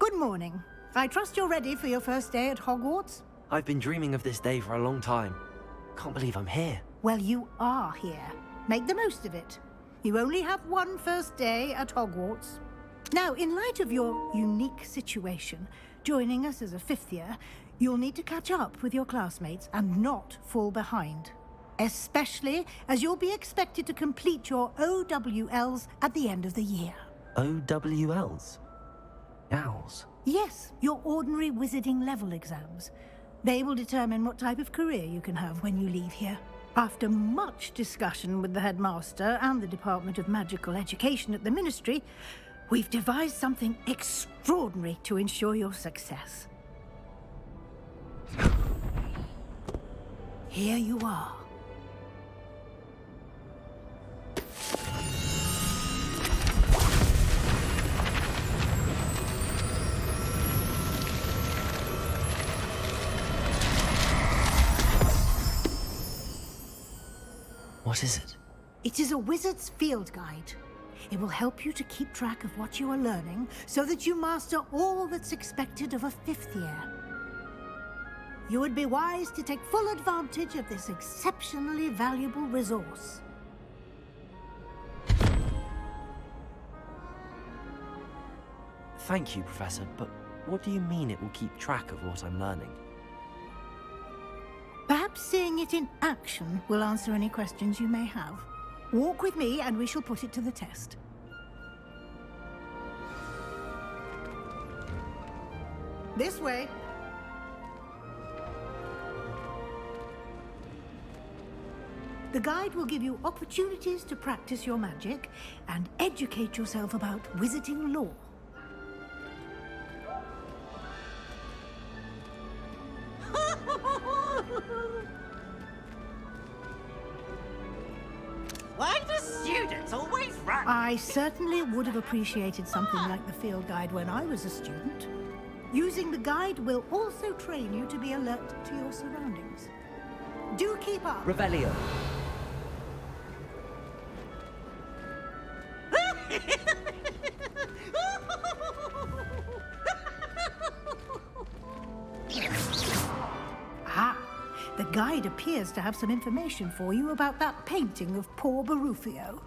Good morning. I trust you're ready for your first day at Hogwarts? I've been dreaming of this day for a long time. Can't believe I'm here. Well, you are here. Make the most of it. You only have one first day at Hogwarts. Now, in light of your unique situation, joining us as a fifth year, you'll need to catch up with your classmates and not fall behind. Especially as you'll be expected to complete your OWLs at the end of the year. OWLs? Owls? Yes, your ordinary wizarding level exams. They will determine what type of career you can have when you leave here. After much discussion with the headmaster and the Department of Magical Education at the Ministry, we've devised something extraordinary to ensure your success. Here you are. What is it? It is a wizard's field guide. It will help you to keep track of what you are learning so that you master all that's expected of a fifth year. You would be wise to take full advantage of this exceptionally valuable resource. Thank you, Professor, but what do you mean it will keep track of what I'm learning? Perhaps seeing it in action will answer any questions you may have. Walk with me and we shall put it to the test. This way. The guide will give you opportunities to practice your magic and educate yourself about wizarding lore. Why do students always run? I certainly would have appreciated something like the field guide when I was a student. Using the guide will also train you to be alert to your surroundings. Do keep up. Revelio. The guide appears to have some information for you about that painting of poor Barufio.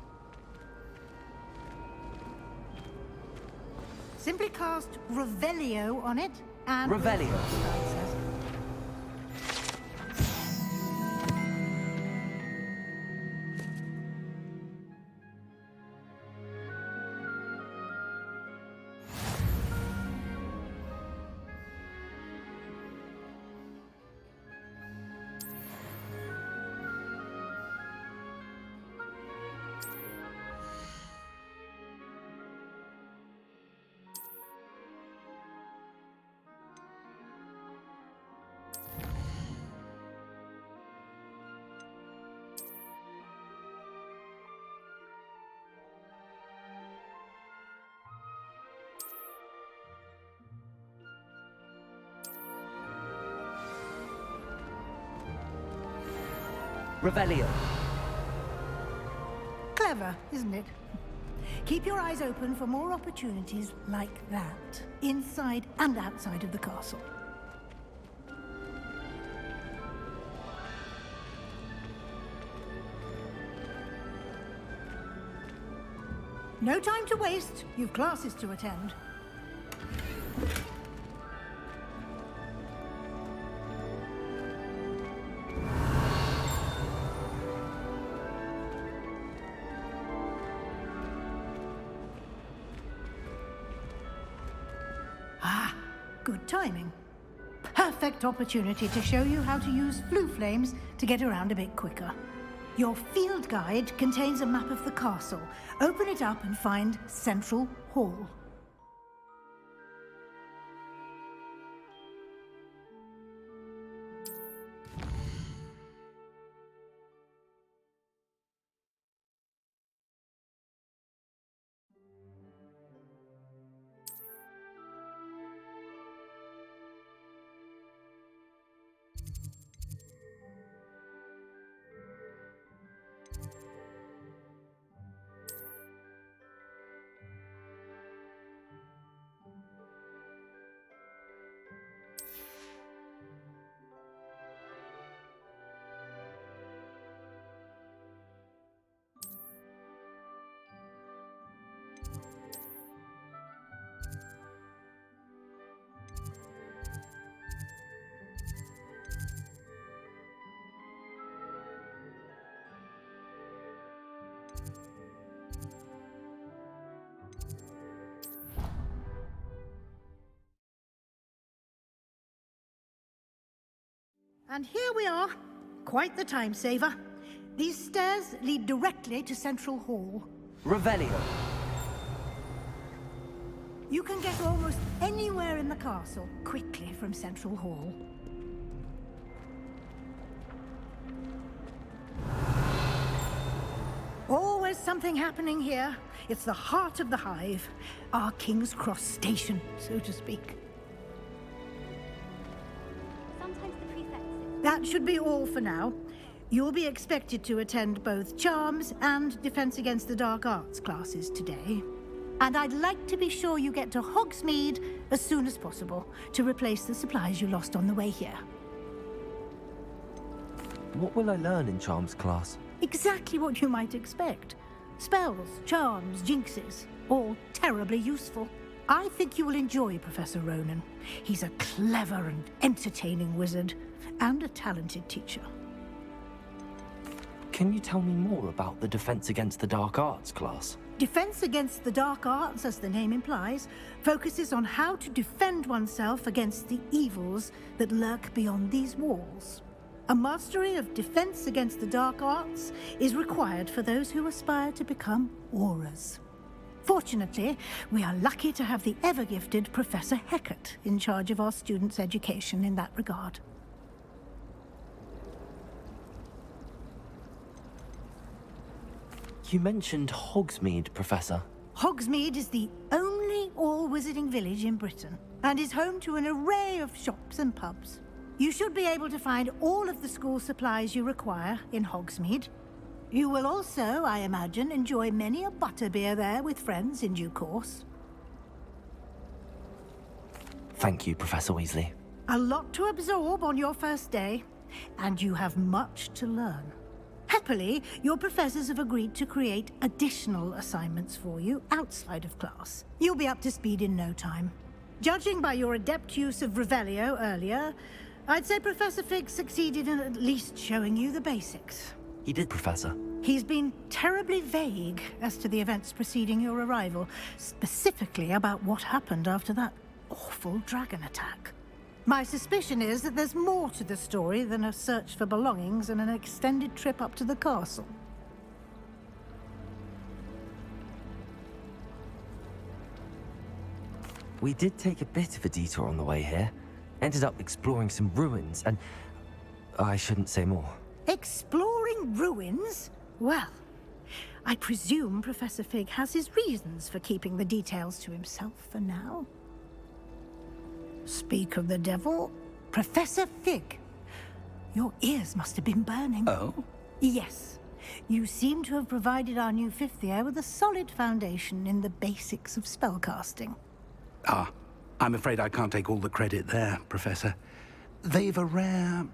Simply cast Revelio on it and... Revelio. The guide says. Revelio. Clever, isn't it? Keep your eyes open for more opportunities like that, inside and outside of the castle. No time to waste. You've classes to attend. Good timing. Perfect opportunity to show you how to use flue flames to get around a bit quicker. Your field guide contains a map of the castle. Open it up and find Central Hall. And here we are. Quite the time saver. These stairs lead directly to Central Hall. Revelio. You can get almost anywhere in the castle quickly from Central Hall. Always something happening here. It's the heart of the hive. Our King's Cross station, so to speak. Sometimes the prefect. That should be all for now. You'll be expected to attend both Charms and Defense Against the Dark Arts classes today. And I'd like to be sure you get to Hogsmeade as soon as possible to replace the supplies you lost on the way here. What will I learn in Charms class? Exactly what you might expect. Spells, charms, jinxes, all terribly useful. I think you will enjoy Professor Ronan. He's a clever and entertaining wizard, and a talented teacher. Can you tell me more about the Defense Against the Dark Arts class? Defense Against the Dark Arts, as the name implies, focuses on how to defend oneself against the evils that lurk beyond these walls. A mastery of Defense Against the Dark Arts is required for those who aspire to become auras. Fortunately, we are lucky to have the ever-gifted Professor Hecat in charge of our students' education in that regard. You mentioned Hogsmeade, Professor. Hogsmeade is the only all-wizarding village in Britain and is home to an array of shops and pubs. You should be able to find all of the school supplies you require in Hogsmeade. You will also, I imagine, enjoy many a butterbeer there with friends in due course. Thank you, Professor Weasley. A lot to absorb on your first day, and you have much to learn. Happily, your professors have agreed to create additional assignments for you outside of class. You'll be up to speed in no time. Judging by your adept use of Revelio earlier, I'd say Professor Fig succeeded in at least showing you the basics. He did, Professor. He's been terribly vague as to the events preceding your arrival, specifically about what happened after that awful dragon attack. My suspicion is that there's more to the story than a search for belongings and an extended trip up to the castle. We did take a bit of a detour on the way here. Ended up exploring some ruins and... I shouldn't say more. Exploring ruins? Well, I presume Professor Fig has his reasons for keeping the details to himself for now. Speak of the devil, Professor Fig. Your ears must have been burning. Oh? Yes. You seem to have provided our new fifth year with a solid foundation in the basics of spellcasting. Ah, I'm afraid I can't take all the credit there, Professor. They've a rare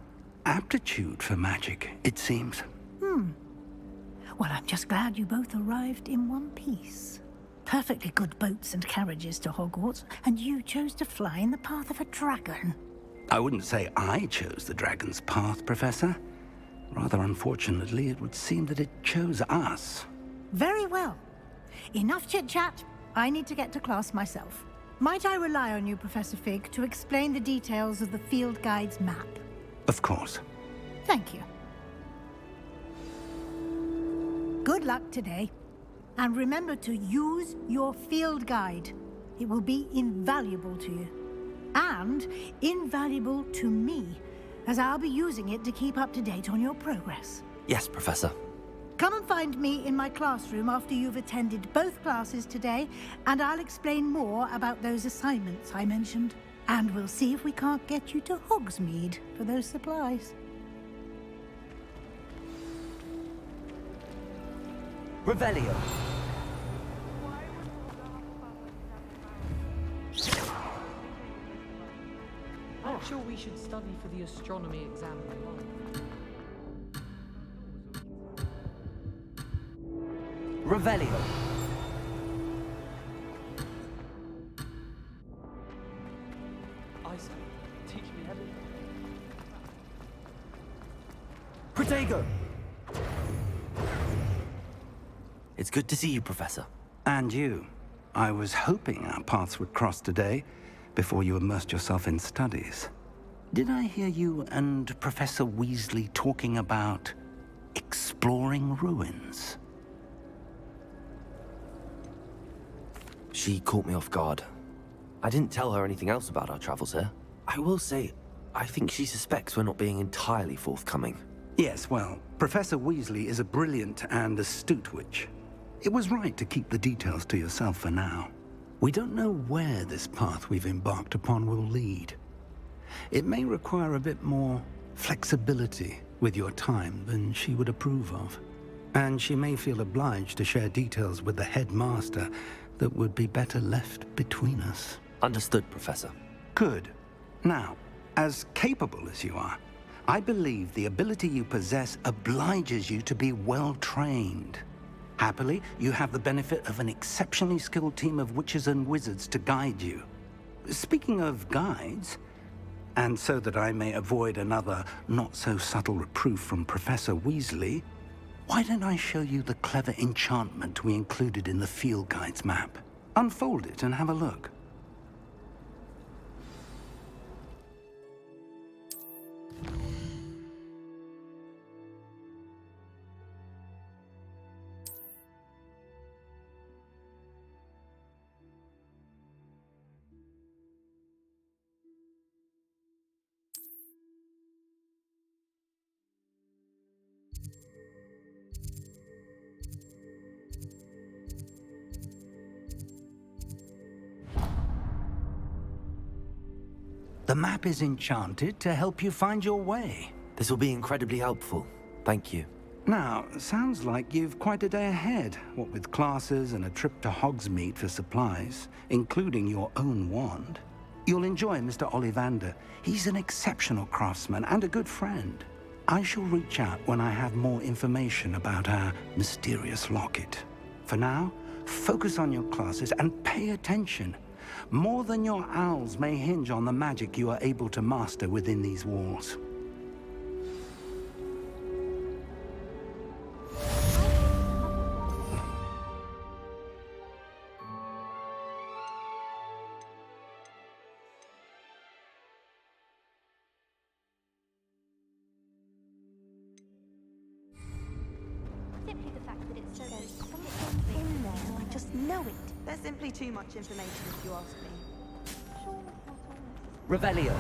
aptitude for magic, it seems. Well, I'm just glad you both arrived in one piece. Perfectly good boats and carriages to Hogwarts, and you chose to fly in the path of a dragon. I wouldn't say I chose the dragon's path, Professor. Rather unfortunately, it would seem that it chose us. Very well. Enough chit-chat. I need to get to class myself. Might I rely on you, Professor Fig, to explain the details of the field guide's map? Of course. Thank you. Good luck today. And remember to use your field guide. It will be invaluable to you. And invaluable to me, as I'll be using it to keep up to date on your progress. Yes, Professor. Come and find me in my classroom after you've attended both classes today, and I'll explain more about those assignments I mentioned. And we'll see if we can't get you to Hogsmeade for those supplies. Revelio. I'm sure we should study for the astronomy exam alone. Revelio. Isaac, teach me everything. Protego. It's good to see you, Professor. And you. I was hoping our paths would cross today, before you immersed yourself in studies. Did I hear you and Professor Weasley talking about exploring ruins? She caught me off guard. I didn't tell her anything else about our travels here. I will say, I think she suspects we're not being entirely forthcoming. Yes, well, Professor Weasley is a brilliant and astute witch. It was right to keep the details to yourself for now. We don't know where this path we've embarked upon will lead. It may require a bit more flexibility with your time than she would approve of. And she may feel obliged to share details with the headmaster that would be better left between us. Understood, Professor. Good. Now, as capable as you are, I believe the ability you possess obliges you to be well-trained. Happily, you have the benefit of an exceptionally skilled team of witches and wizards to guide you. Speaking of guides, and so that I may avoid another not-so-subtle reproof from Professor Weasley, why don't I show you the clever enchantment we included in the field guide's map? Unfold it and have a look. The map is enchanted to help you find your way. This will be incredibly helpful. Thank you. Now, sounds like you've quite a day ahead, what with classes and a trip to Hogsmeade for supplies, including your own wand. You'll enjoy Mr. Ollivander. He's an exceptional craftsman and a good friend. I shall reach out when I have more information about our mysterious locket. For now, focus on your classes and pay attention. More than your owls may hinge on the magic you are able to master within these walls. Simply the fact that it's so something in there. I just know it. There's simply too much information, if you ask me. Revelio.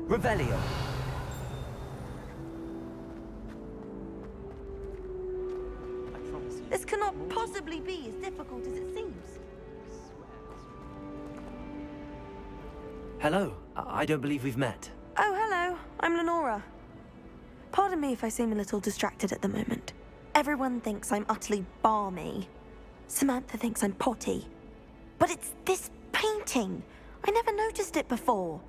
Revelio. This cannot possibly be as difficult as it seems. Hello. I don't believe we've met. Oh, hello. I'm Lenora. Pardon me if I seem a little distracted at the moment. Everyone thinks I'm utterly balmy. Samantha thinks I'm potty. But it's this painting. I never noticed it before.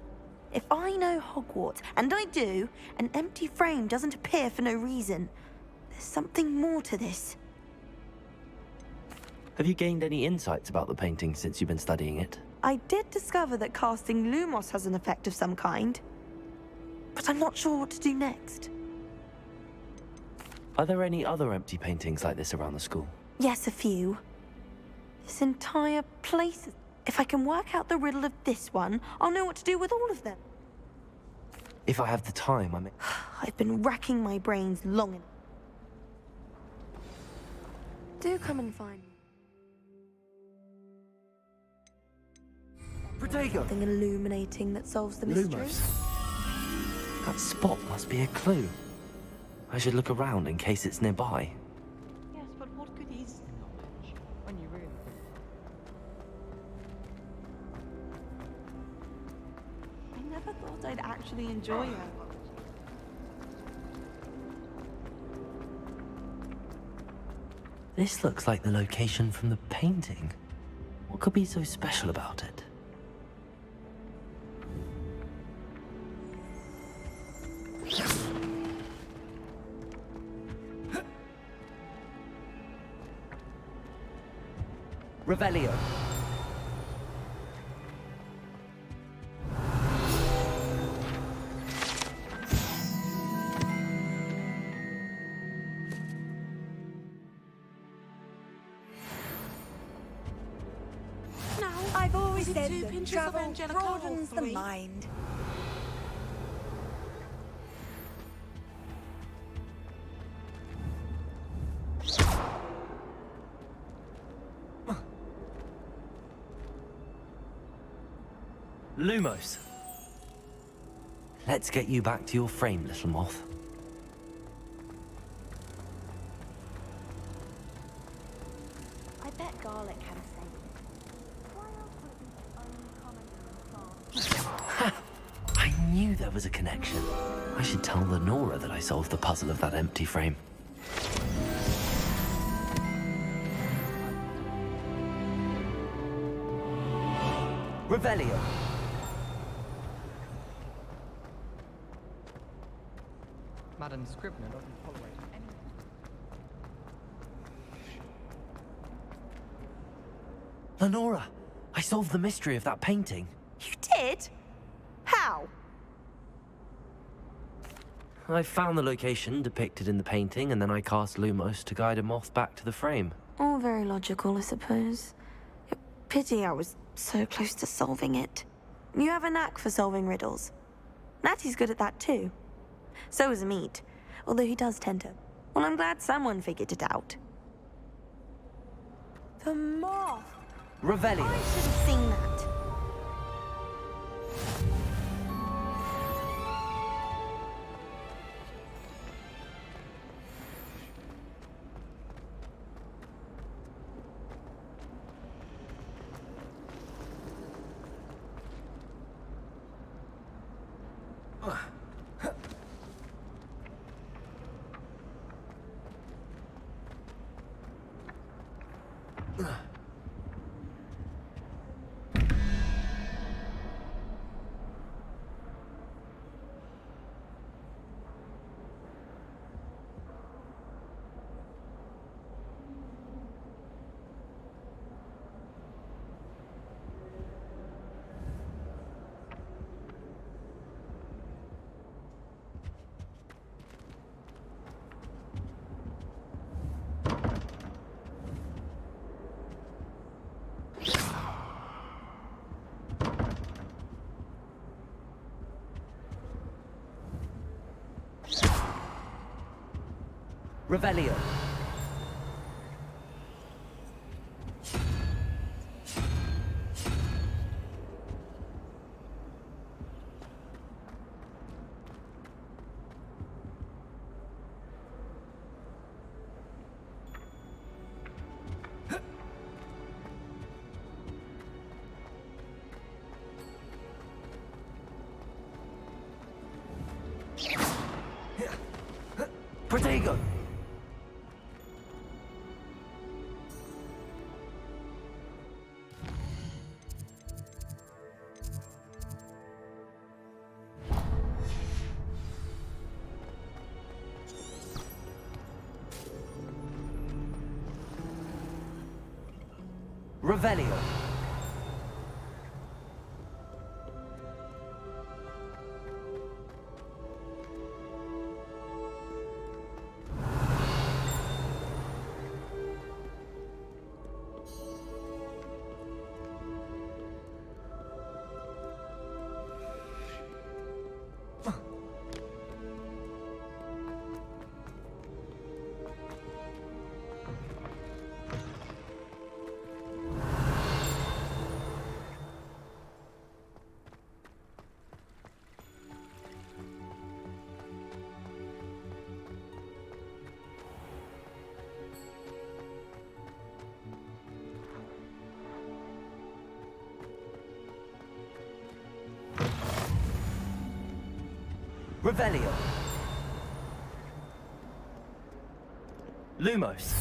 If I know Hogwarts, and I do, an empty frame doesn't appear for no reason. There's something more to this. Have you gained any insights about the painting since you've been studying it? I did discover that casting Lumos has an effect of some kind. But I'm not sure what to do next. Are there any other empty paintings like this around the school? Yes, a few. This entire place... If I can work out the riddle of this one, I'll know what to do with all of them. If I have the time, I may... I've been racking my brains long enough. Do come and find me. Protego! Something illuminating that solves the mystery. Lumos. That spot must be a clue. I should look around in case it's nearby. Yes, but what good is the knowledge when you really think? I never thought I'd actually enjoy it. This looks like the location from the painting. What could be so special about it? Revelio. I've always Was it said 2 that pinches of travel Angelica or broadens the 3? mind. Lumos. Let's get you back to your frame, little moth. I bet garlic had a say. Why else would it be uncommon I knew there was a connection. I should tell Lenora that I solved the puzzle of that empty frame. Revelio. Madam Scribner doesn't tolerate anything. Lenora, I solved the mystery of that painting. You did? How? I found the location depicted in the painting, and then I cast Lumos to guide a moth back to the frame. All very logical, I suppose. Pity I was so close to solving it. You have a knack for solving riddles. Natty's good at that too. So is Amit, although he does tend to. Well, I'm glad someone figured it out. The moth. Revelio. I should have seen that. Revelio. Protego. Revelio. Revelio. Lumos.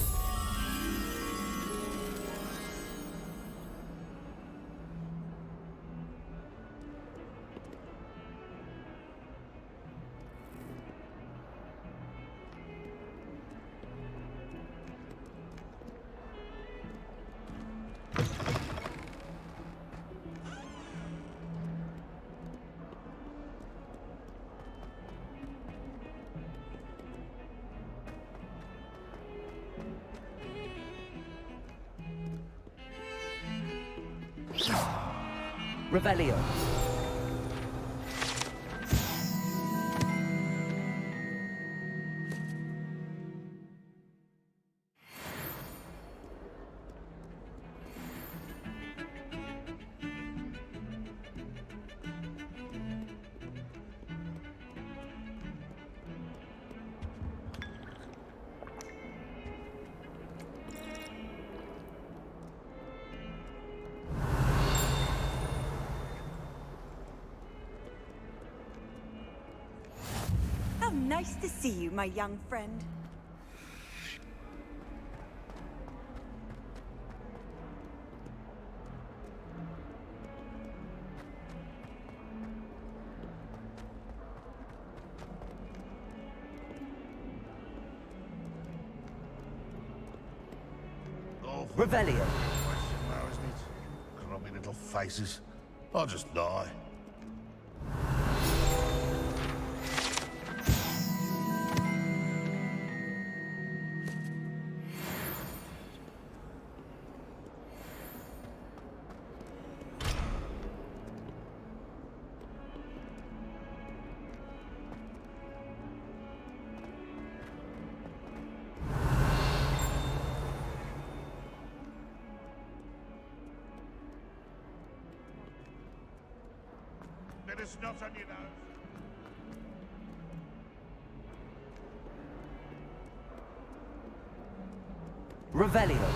Revelio. How nice to see you, my young friend. Revelio. Question now, isn't it? Grubby little faces. I'll just die. Bit of snot on your nose. Revelio.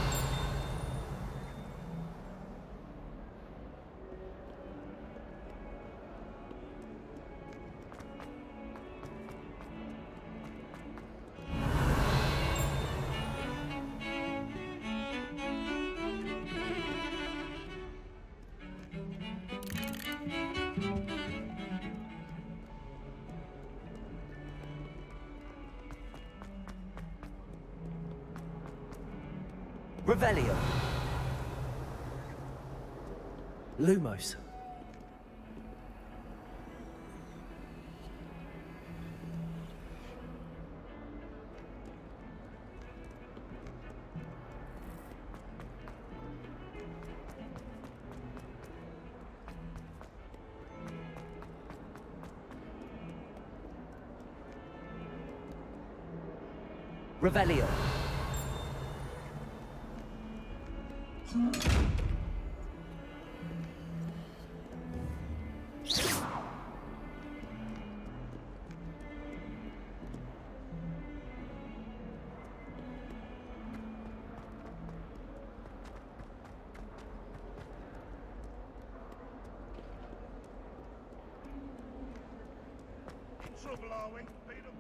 Revelio. Lumos. Revelio. Trouble, are we? Beat up.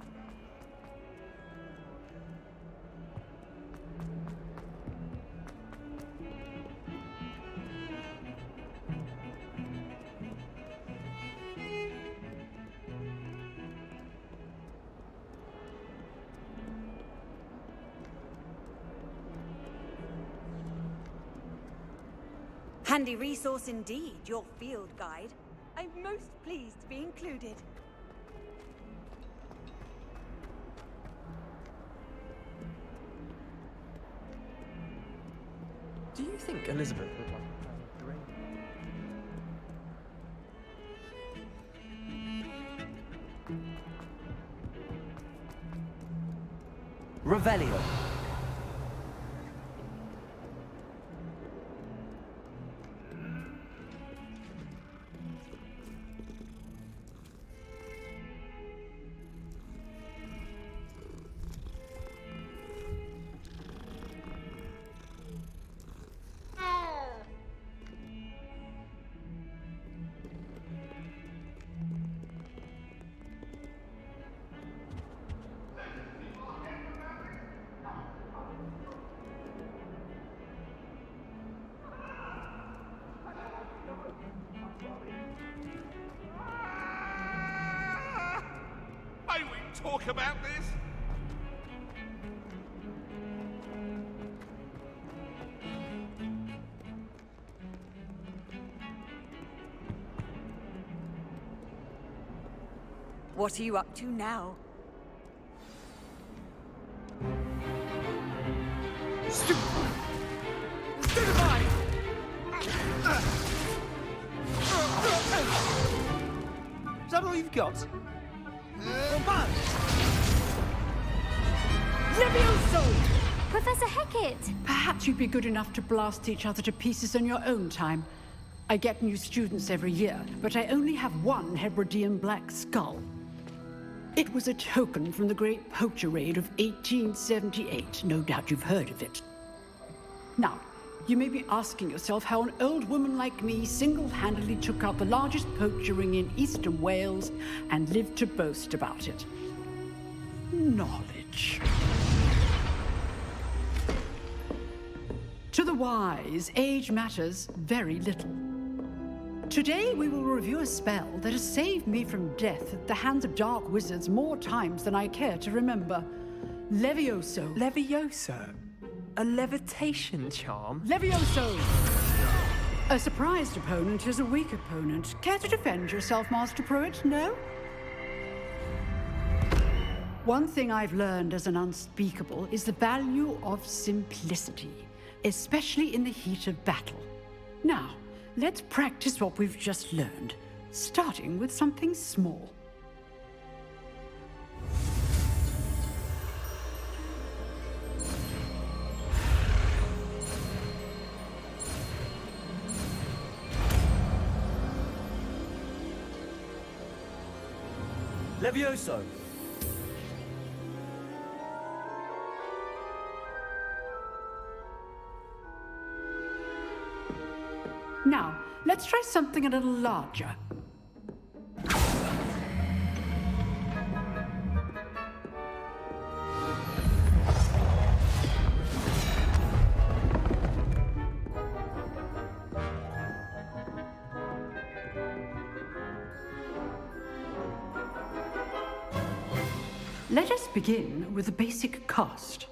Handy resource indeed, your field guide. I'm most pleased to be included. Do you think Elizabeth would like to have a Revelio. talk about this? What are you up to now? Is that all you've got? Professor Hecat! Perhaps you'd be good enough to blast each other to pieces on your own time. I get new students every year, but I only have one Hebridean black skull. It was a token from the Great Poacher Raid of 1878. No doubt you've heard of it. Now, you may be asking yourself how an old woman like me single-handedly took out the largest poacher ring in eastern Wales and lived to boast about it. Knowledge. To the wise, age matters very little. Today we will review a spell that has saved me from death at the hands of dark wizards more times than I care to remember. Levioso. Levioso? A levitation charm? Levioso! A surprised opponent is a weak opponent. Care to defend yourself, Master Pruitt? No? One thing I've learned as an unspeakable is the value of simplicity, especially in the heat of battle. Now, let's practice what we've just learned, starting with something small. Levioso! Now, let's try something a little larger. Let us begin with the basic cast.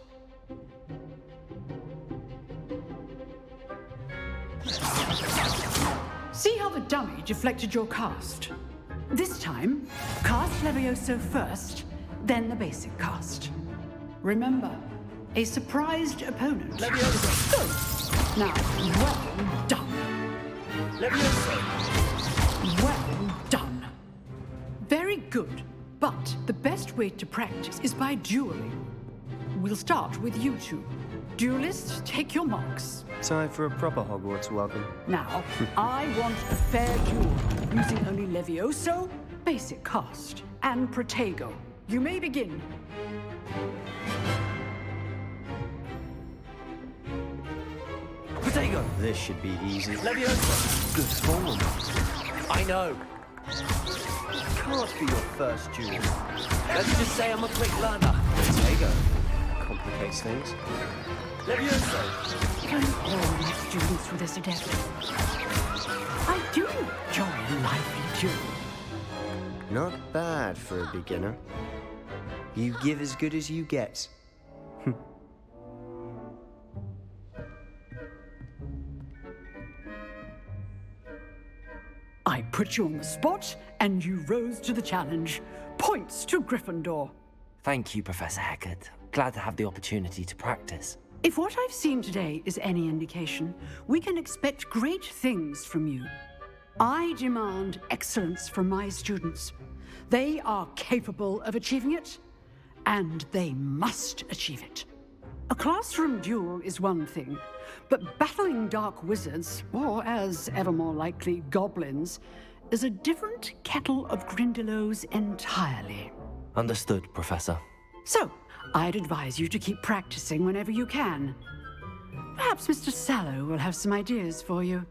See how the dummy deflected your cast? This time, cast Levioso first, then the basic cast. Remember, a surprised opponent. Levioso! Go! Now, well done. Levioso! Well done. Very good, but the best way to practice is by dueling. We'll start with you two. Duelists, take your marks. Time for a proper Hogwarts welcome. Now, I want a fair duel, using only Levioso, basic cast, and Protego. You may begin. Protego! This should be easy. Levioso! Good form. I know. Can't be your first duel. Let's just say I'm a quick learner. Protego. Complicates things. Levioso! Can all my students with this adept? I do enjoy a lively duel. Not bad for a beginner. You give as good as you get. I put you on the spot, and you rose to the challenge. Points to Gryffindor. Thank you, Professor Hecat. Glad to have the opportunity to practice. If what I've seen today is any indication, we can expect great things from you. I demand excellence from my students. They are capable of achieving it, and they must achieve it. A classroom duel is one thing, but battling dark wizards, or as ever more likely, goblins, is a different kettle of Grindylows entirely. Understood, Professor. So, I'd advise you to keep practicing whenever you can. Perhaps Mr. Sallow will have some ideas for you.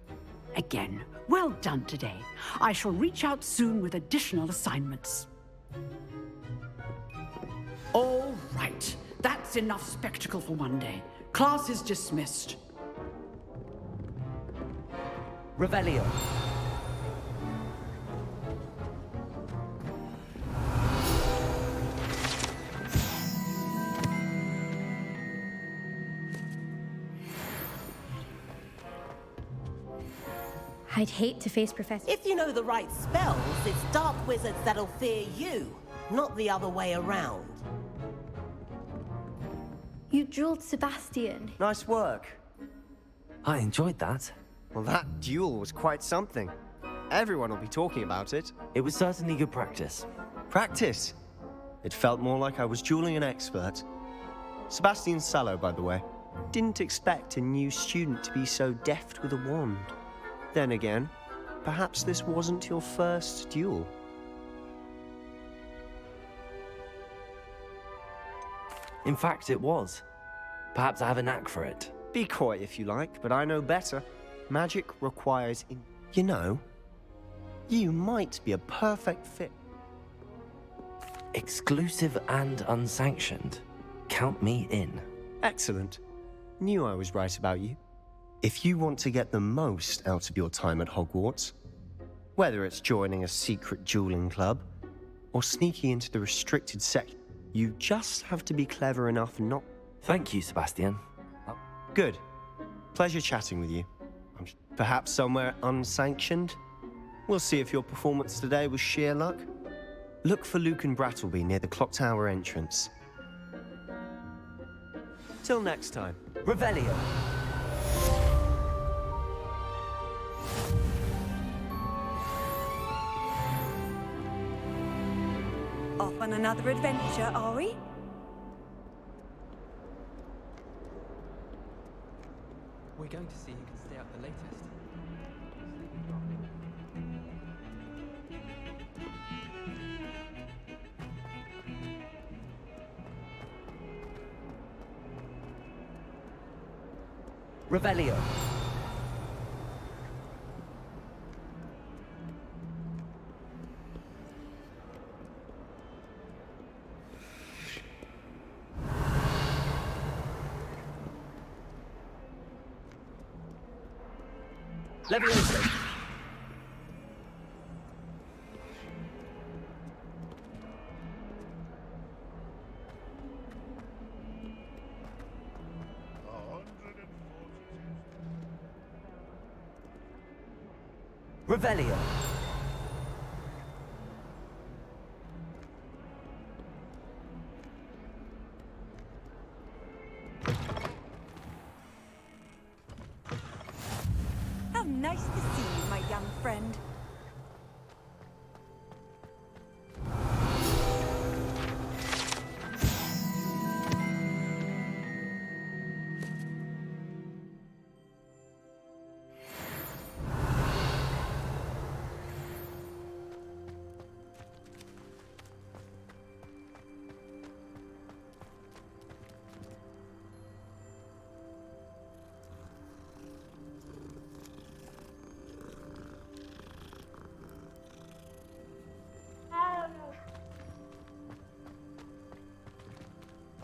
Again, well done today. I shall reach out soon with additional assignments. All right, that's enough spectacle for one day. Class is dismissed. Revelio! I'd hate to face Professor... If you know the right spells, it's dark wizards that'll fear you, not the other way around. You drilled Sebastian. Nice work. I enjoyed that. Well, that duel was quite something. Everyone will be talking about it. It was certainly good practice. Practice? It felt more like I was dueling an expert. Sebastian Sallow, by the way. Didn't expect a new student to be so deft with a wand. Then again, perhaps this wasn't your first duel. In fact, it was. Perhaps I have a knack for it. Be coy if you like, but I know better. Magic requires You know, you might be a perfect fit. Exclusive and unsanctioned. Count me in. Excellent. Knew I was right about you. If you want to get the most out of your time at Hogwarts, whether it's joining a secret dueling club or sneaking into the restricted section, you just have to be clever enough not... Thank you, Sebastian. Good. Pleasure chatting with you. Perhaps somewhere unsanctioned? We'll see if your performance today was sheer luck. Look for Luke and Brattleby near the clock tower entrance. Till next time. Revelio. Off on another adventure, are we? We're going to see who can stay up the latest. Revelio. Levioso. Revelio. How nice to see you, my young friend.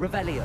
Revelio.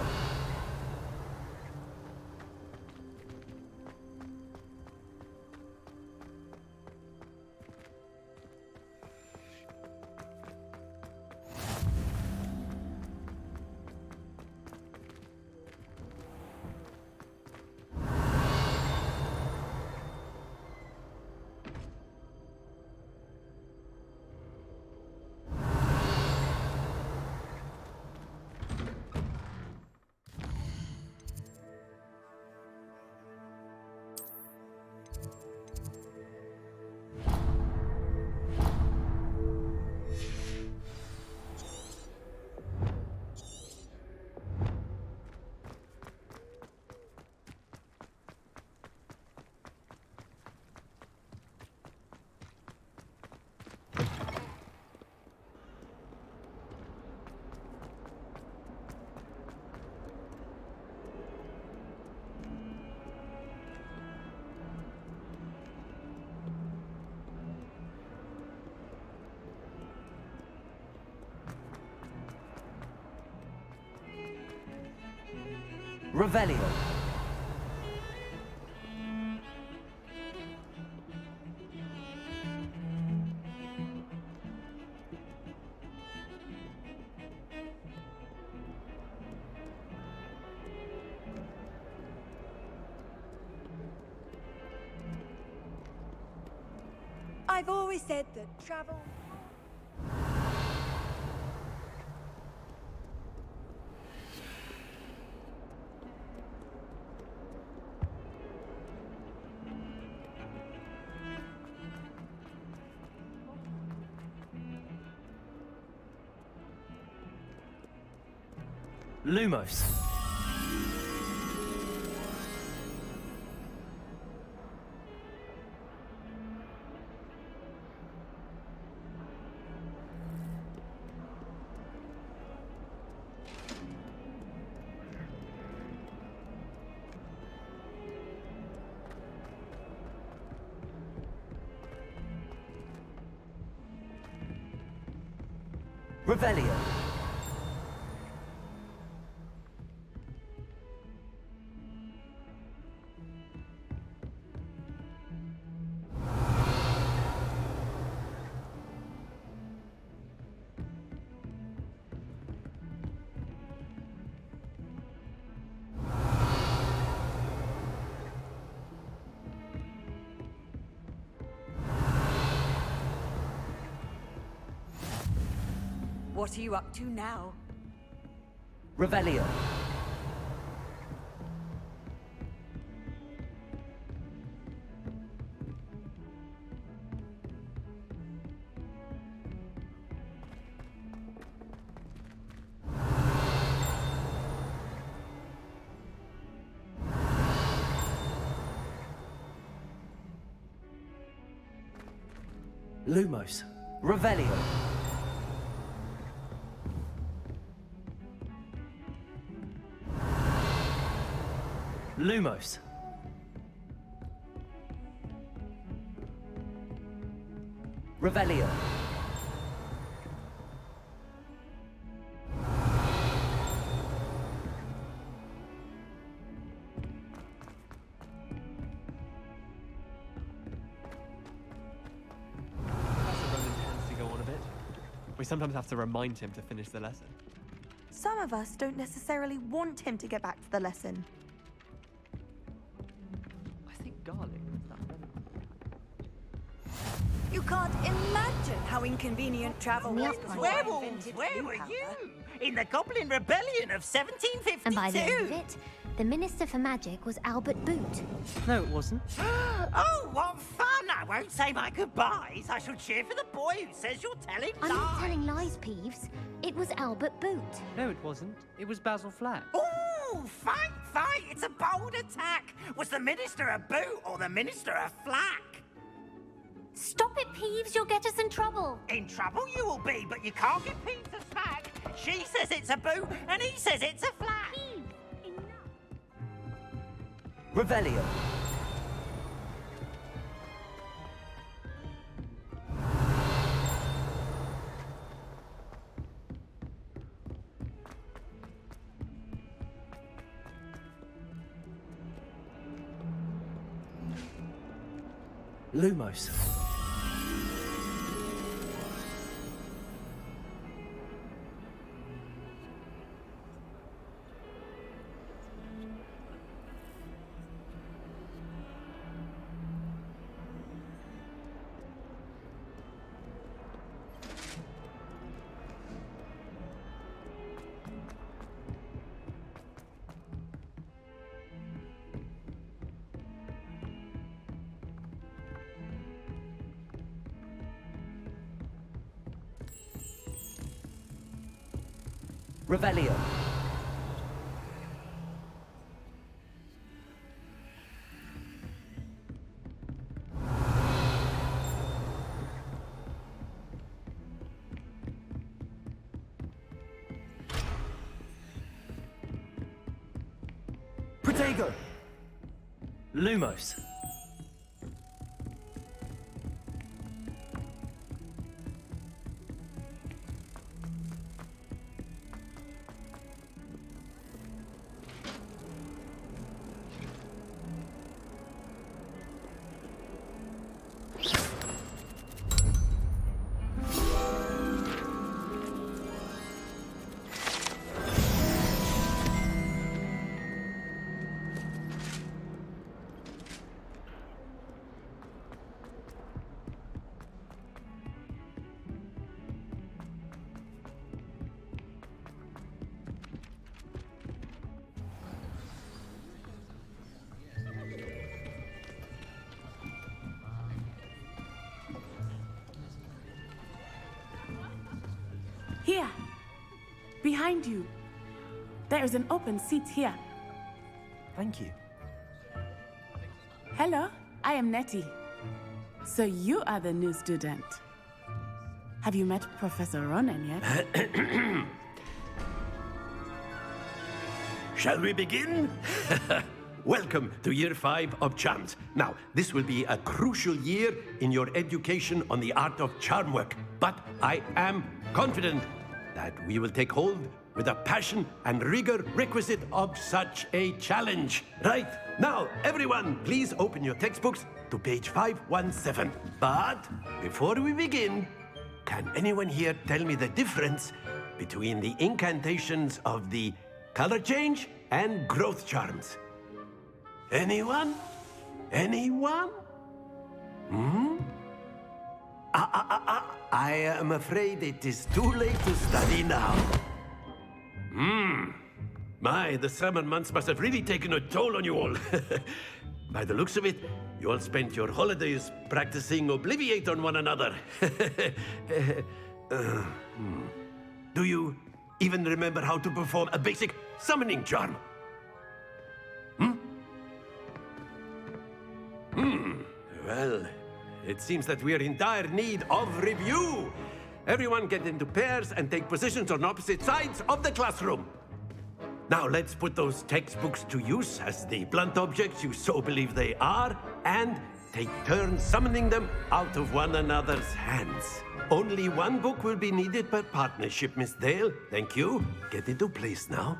Revelio. I've always said that travel... Lumos. Revelio. What are you up to now? Revelio. Lumos. Revelio. Lumos. Revelio. Professor Ronan tends to go on a bit. We sometimes have to remind him to finish the lesson. Some of us don't necessarily want him to get back to the lesson. I think garlic is that relevant. You can't imagine how inconvenient travel was before I Werewolves, invented where blue were powder. you? In the Goblin Rebellion of 1752. And by the end of it, the Minister for Magic was Albert Boot. No, it wasn't. Oh, what fun! I won't say my goodbyes. I shall cheer for the boy who says you're telling I'm lies. not telling lies, Peeves. It was Albert Boot. No, it wasn't. It was Basil Flack. Ooh, fight, fight! It's a bold attack. Was the Minister a boot or the Minister a flack? Stop it, Peeves. You'll get us in trouble. In trouble you will be, but you can't give Peeves a smack. She says it's a boot, and he says it's a flack. Peeves, enough. Revelio. Lumos. Revelio. Protego. Lumos. Here. Behind you. There is an open seat here. Thank you. Hello, I am Nettie. So you are the new student. Have you met Professor Ronan yet? Shall we begin? Welcome to Year 5 of Charms. Now, this will be a crucial year in your education on the art of charm work. But I am confident that we will take hold with the passion and rigor requisite of such a challenge. Right, now, everyone, please open your textbooks to page 517. But before we begin, can anyone here tell me the difference between the incantations of the color change and growth charms? Anyone? Anyone? I am afraid it is too late to study now. My, the summer months must have really taken a toll on you all. By the looks of it, you all spent your holidays practicing Obliviate on one another. Do you even remember how to perform a basic summoning charm? Well, it seems that we are in dire need of review. Everyone get into pairs and take positions on opposite sides of the classroom. Now let's put those textbooks to use as the blunt objects you so believe they are, and take turns summoning them out of one another's hands. Only one book will be needed per partnership, Miss Dale. Thank you. Get into place now.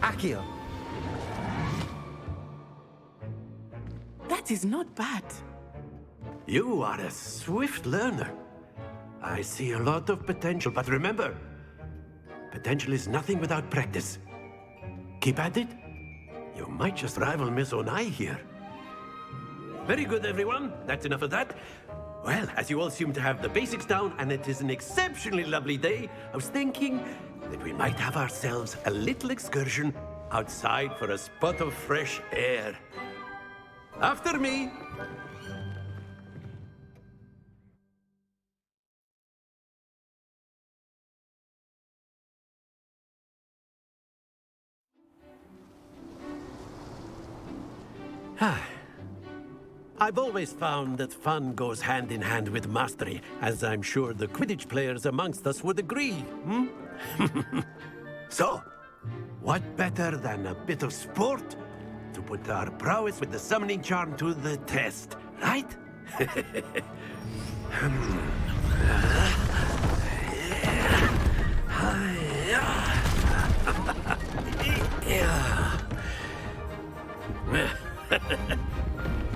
Accio. That is not bad. You are a swift learner. I see a lot of potential, but remember, potential is nothing without practice. Keep at it. You might just rival Miss Onai here. Very good, everyone. That's enough of that. Well, as you all seem to have the basics down, and it is an exceptionally lovely day, I was thinking that we might have ourselves a little excursion outside for a spot of fresh air. After me. I've always found that fun goes hand in hand with mastery, as I'm sure the Quidditch players amongst us would agree. So, what better than a bit of sport to put our prowess with the summoning charm to the test, right?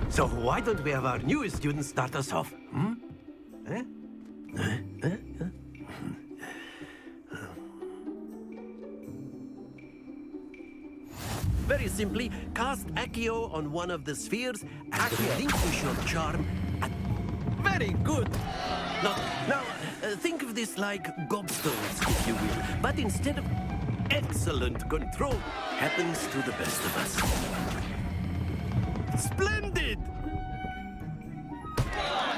So why don't we have our newest student start us off? Very simply, cast accio on one of the spheres and relinquish your charm. Very good. Now, think of this like gobstones, if you will. But instead of excellent control, happens to the best of us. Splendid!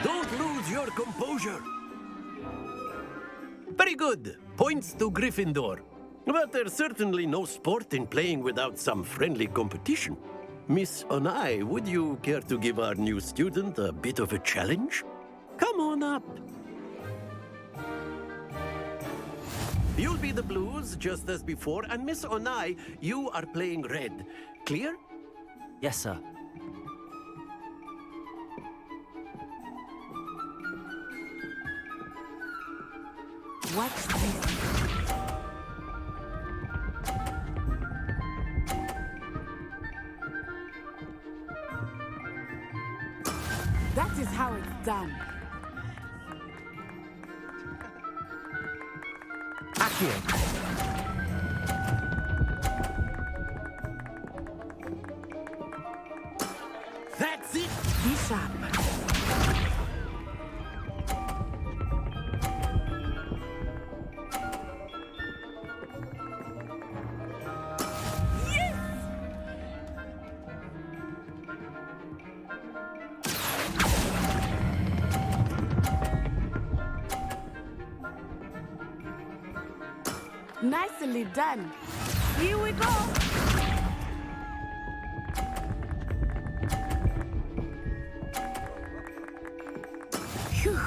Don't lose your composure. Very good. Points to Gryffindor. But there's certainly no sport in playing without some friendly competition. Miss Onai, would you care to give our new student a bit of a challenge? Come on up. You'll be the blues, just as before, and Miss Onai, you are playing red. Clear? Yes, sir. What's this? That is how it's done. Accio. That's it! Be sharp. Nicely done. Here we go. Phew.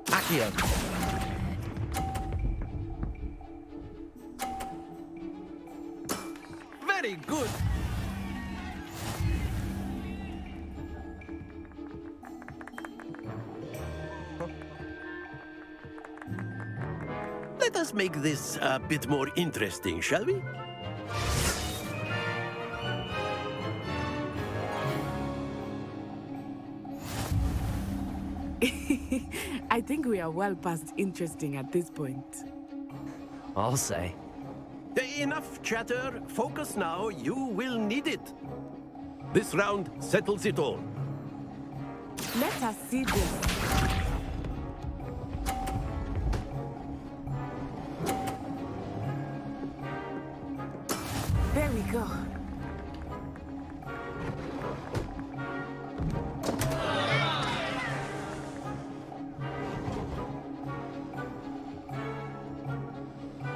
Accio. Very good. Let us make this a bit more interesting, shall we? I think we are well past interesting at this point. I'll say. Enough chatter. Focus now. You will need it. This round settles it all. Let us see this. There we go.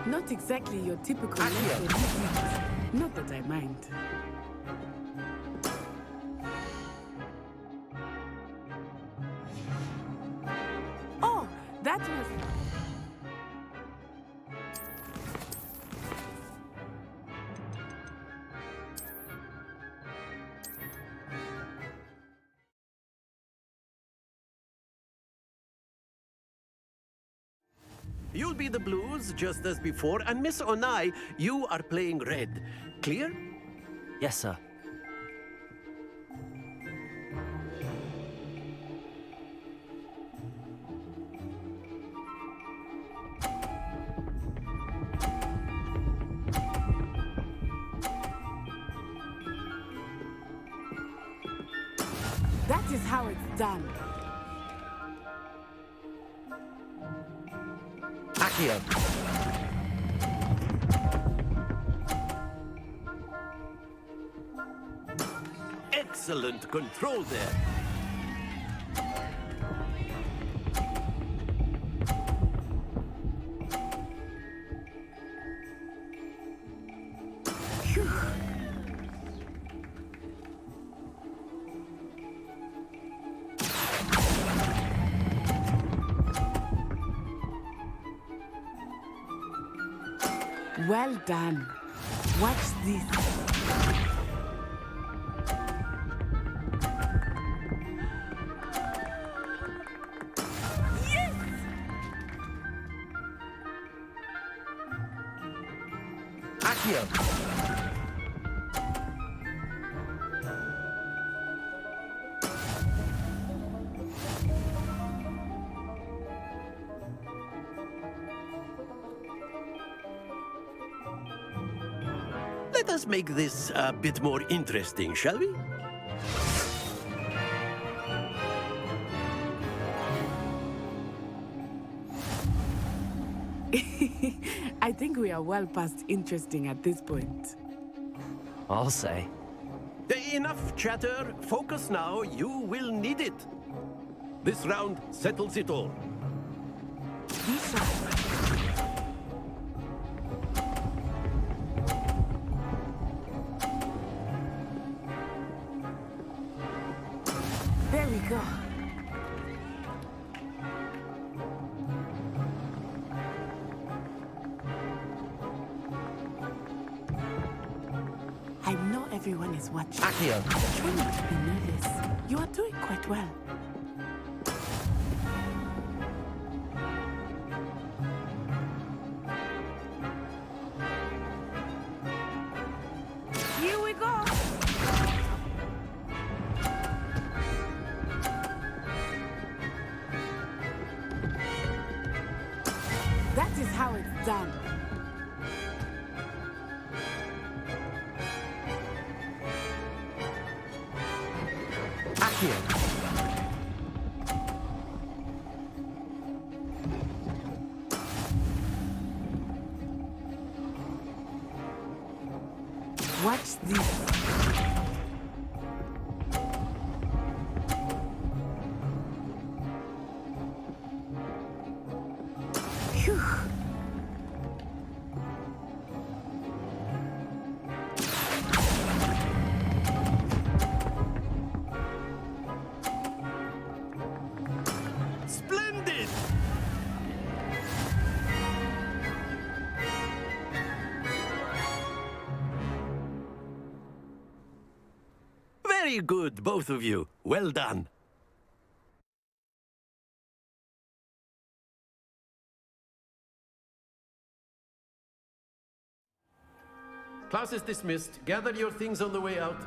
Not exactly your typical lesson. Not that I mind. Oh, that was... You'll be the blues, just as before, and Miss Onai, you are playing red. Clear? Yes, sir. That is how it's done. Accio. Excellent control there. Well done. Watch this. Yes! Accio. Let us make this a bit more interesting, shall we? I think we are well past interesting at this point. I'll say. Enough chatter. Focus now. You will need it. This round settles it all. Be sharp. There we go. I know everyone is watching. Accio. Try not to be nervous. You are doing quite well. Here we go. That is how it's done. Accio. Watch this. Very good, both of you. Well done. Class is dismissed. Gather your things on the way out.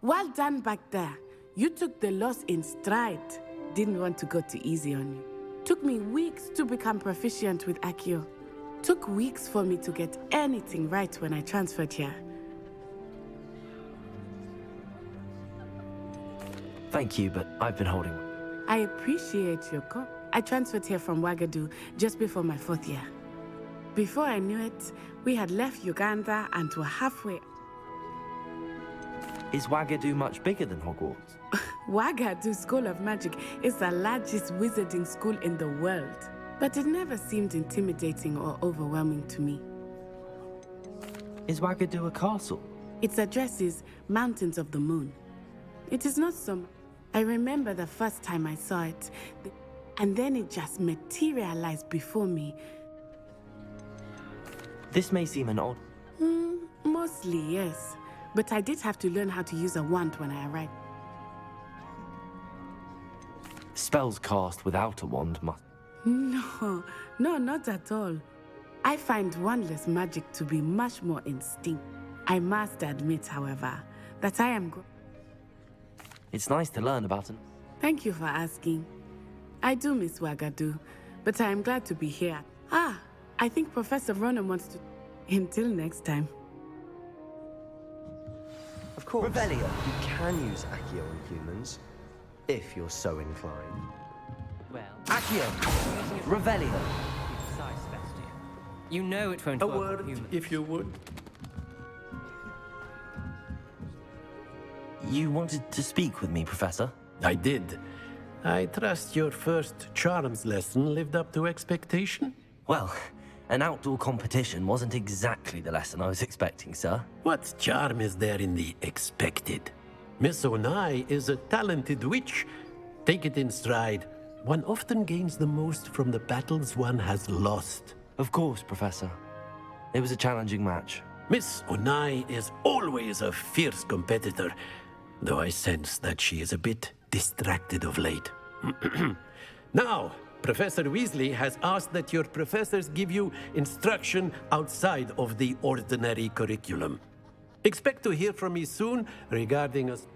Well done back there. You took the loss in stride. Didn't want to go too easy on you. Took me weeks to become proficient with accio. Took weeks for me to get anything right when I transferred here. Thank you, but I've been holding. I appreciate your call. I transferred here from Ouagadougou just before my 4th year. Before I knew it, we had left Uganda and were halfway. Is Ouagadougou much bigger than Hogwarts? Ouagadougou School of Magic is the largest wizarding school in the world, but it never seemed intimidating or overwhelming to me. Is Ouagadougou a castle? Its address is Mountains of the Moon. It is not some. I remember the first time I saw it, and then it just materialized before me. This may seem an odd... Mostly, yes. But I did have to learn how to use a wand when I arrived. Spells cast without a wand must... No, not at all. I find wandless magic to be much more instinct. I must admit, however, that I am... It's nice to learn about it. Thank you for asking. I do miss Ouagadougou, but I am glad to be here. I think Professor Ronan wants to... Until next time. Of course, Revelio. you can use accio on humans, if you're so inclined. Well, accio. Revelio. Precise, Bestia. You know it won't A work word, on humans. if you would. You wanted to speak with me, Professor? I did. I trust your first charms lesson lived up to expectation? Well, an outdoor competition wasn't exactly the lesson I was expecting, sir. What charm is there in the expected? Miss Onai is a talented witch. Take it in stride. One often gains the most from the battles one has lost. Of course, Professor. It was a challenging match. Miss Onai is always a fierce competitor, though I sense that she is a bit distracted of late. Now, Professor Weasley has asked that your professors give you instruction outside of the ordinary curriculum. Expect to hear from me soon regarding us.